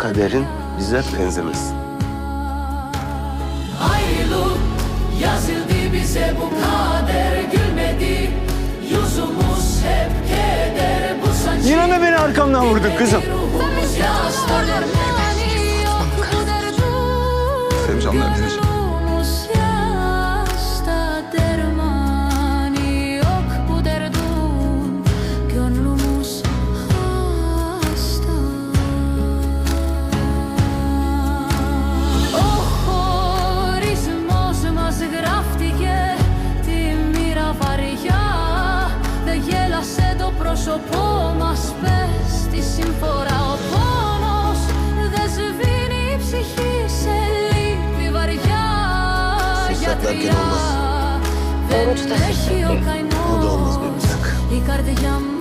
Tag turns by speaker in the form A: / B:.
A: kaderin bize benzemez.
B: Ayrılık yazıldı bize bu kader, gülmedi yüzümüz hep keder. Bu sancı
A: Yine mi beni arkamdan vurdun kızım?
B: ruhumuz yaşta
C: Sevcan'la evleneceğim.
B: πρόσωπό μας πες τη συμφορά. Ο πόνος δεν σβήνει η ψυχή, σε λύπη βαριά. Γιατριά δεν έχει ο καημός, η καρδιά μου